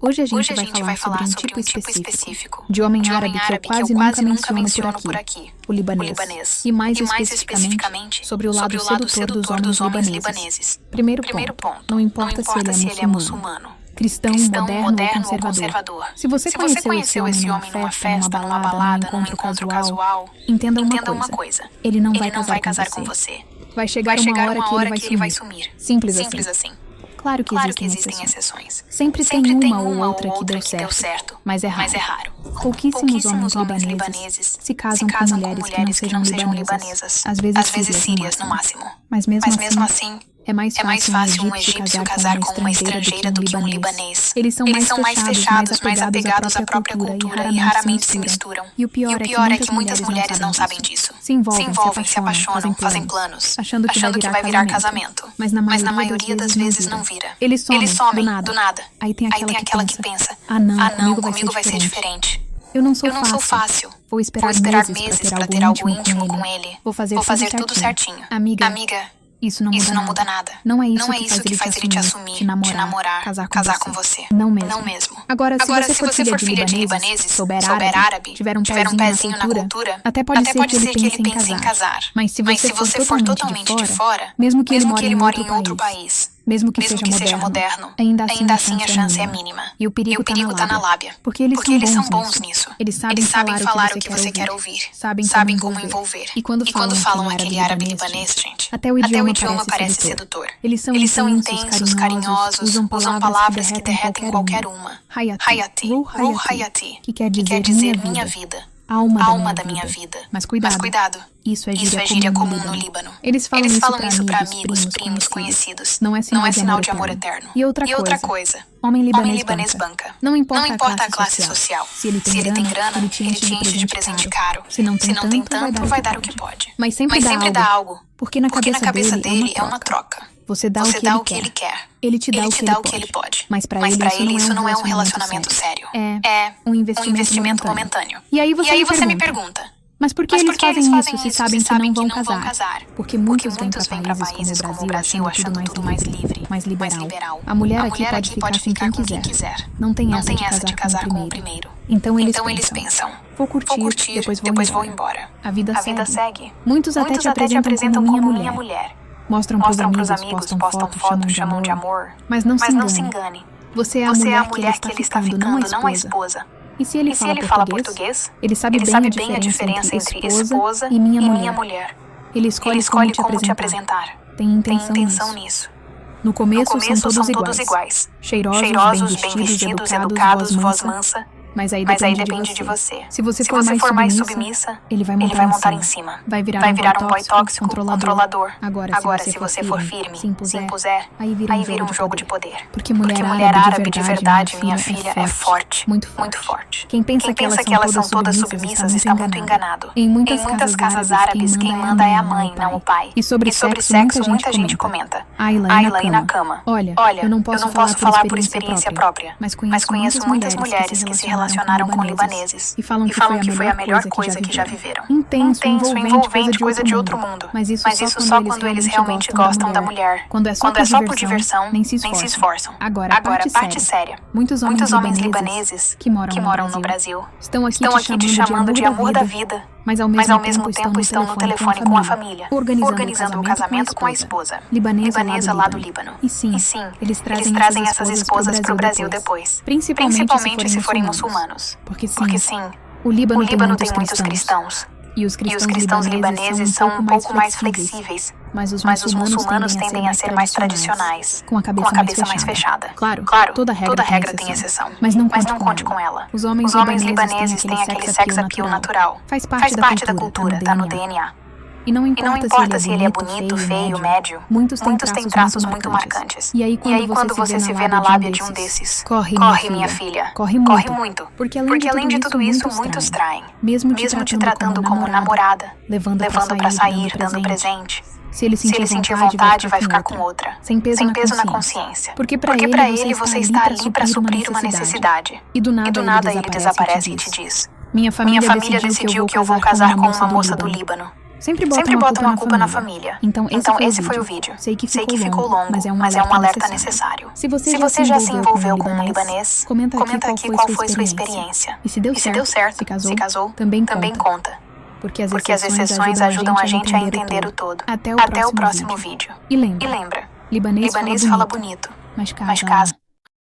Hoje a gente vai falar sobre um tipo específico de homem árabe que eu quase nunca menciono por aqui, o libanês. E mais especificamente sobre o lado sedutor dos homens libaneses. Primeiro ponto, não importa se ele é muçulmano, cristão, moderno ou conservador. Se você conheceu esse homem numa festa, numa balada, num encontro casual, entenda uma coisa, ele não vai casar com você. Vai chegar uma hora que ele vai sumir. Simples assim. Claro que existem exceções. Sempre tem uma ou outra que deu certo, mas é raro. Pouquíssimos homens libaneses se casam com mulheres que não sejam libanesas, às vezes sírias no máximo. Mas mesmo assim, é mais fácil um egípcio casar com uma estrangeira do que um libanês. Eles são mais fechados, mais apegados à própria cultura e raramente se misturam. E o pior é que muitas mulheres não sabem disso. Se envolvem, se apaixonam, fazem planos, achando que vai virar casamento. Mas na maioria das vezes não vira. Eles somem, do nada. Aí tem aquela que pensa, não, comigo vai ser diferente. Eu não sou fácil. Vou esperar meses pra ter algo íntimo com ele. Vou fazer tudo certinho. Amiga, isso não muda nada. Não é isso que faz ele te assumir, te namorar, casar com você. Não mesmo. Agora, se você for filha de libaneses, souber árabe, tiver um pezinho na cultura, até pode ser que ele pense em casar. Mas se você for totalmente de fora, mesmo que ele more em outro país, mesmo que seja moderno, ainda assim a chance é mínima. E o perigo tá na lábia. Porque eles são bons nisso. Eles sabem falar o que você quer ouvir. Sabem como envolver. E quando falam aquele árabe libanês, gente, até o idioma parece sedutor. Eles são intensos, carinhosos, usam palavras que derretem qualquer uma. Hayati, Ruh Hayati, que quer dizer minha vida. Alma da minha vida. Mas cuidado. Isso é gíria comum no Líbano. Eles falam isso pra amigos, primos, conhecidos. Não é sinal de amor eterno. E outra coisa. Homem libanês banca. Não importa a classe social. Se ele tem grana, ele te enche de presente caro. Se não tem tanto, vai dar o que pode. Mas sempre dá algo. Porque na cabeça dele é uma troca. Você dá o que ele quer. Ele te dá o que ele pode. Mas pra ele isso não é um relacionamento sério. É um investimento momentâneo. E aí você me pergunta, mas por que eles fazem isso se sabem que não vão casar? Porque muitos vêm pra países como o Brasil achando tudo mais livre, mais liberal. A mulher aqui pode ficar com quem quiser. Não tem essa de casar com o primeiro. Então eles pensam, vou curtir, depois vou embora. A vida segue. Muitos até te apresentam como minha mulher. Mostram pros amigos, postam fotos, chamam de amor. Mas não se engane. Você é a mulher que ele está ficando, não a esposa. E se ele fala português, ele sabe bem a diferença entre esposa e minha mulher. Ele escolhe como te apresentar. Tem intenção nisso. No começo são todos iguais. Cheirosos, bem vestidos, educados, voz mansa. Mas aí depende de você. Se você for mais submissa, ele vai montar em cima. Vai virar um boy tóxico, controlador. Agora, se você for firme, se impuser, aí vira um jogo de poder. Porque mulher árabe de verdade, minha filha, é forte. Muito forte. Quem pensa que elas são todas submissas está muito enganado. Em muitas casas árabes, quem manda é a mãe, não o pai. E sobre sexo, muita gente comenta. Ayla e na cama. Olha, eu não posso falar por experiência própria, mas conheço muitas mulheres que se relacionaram com libaneses e falam que foi a melhor coisa que já viveram. Intenso, envolvente, coisa de outro mundo. Mas isso só quando eles realmente gostam da mulher. Quando é só por diversão, nem se esforçam. Agora, a parte séria. Muitos homens libaneses que moram no Brasil estão aqui te chamando de amor da vida. Mas ao mesmo tempo estão no telefone com a família, organizando o casamento com a esposa, libanesa lá do Líbano. E sim, eles trazem essas esposas pro Brasil depois, principalmente se forem muçulmanos. Porque sim, o Líbano tem muitos cristãos. E os cristãos libaneses são um pouco mais flexíveis, mas os muçulmanos tendem a ser mais tradicionais, com a cabeça mais fechada. Claro, toda regra tem exceção, mas não conte com ela. Os homens libaneses têm aquele sex appeal natural. Faz parte da cultura, tá no DNA. E não importa se ele é bonito, feio, médio. Muitos têm traços muito marcantes. E aí quando você se vê na lábia de um desses, corre, minha filha. Corre muito. Porque além de tudo isso, muitos traem. Mesmo te tratando como namorada, levando pra sair, dando presente. Se ele sentir vontade, vai ficar com outra. Sem peso na consciência. Porque pra ele você está ali pra suprir uma necessidade. E do nada ele desaparece e te diz: Minha família decidiu que eu vou casar com uma moça do Líbano. Sempre botam a culpa na família. Então esse foi o vídeo. Sei que ficou longo, mas é um alerta necessário. Se você já se envolveu com um libanês, comenta aqui qual foi sua experiência. E se deu certo, se casou, também conta. Porque as exceções ajudam a gente a entender o todo. Até o próximo vídeo. E lembra, libanês fala bonito, mas casa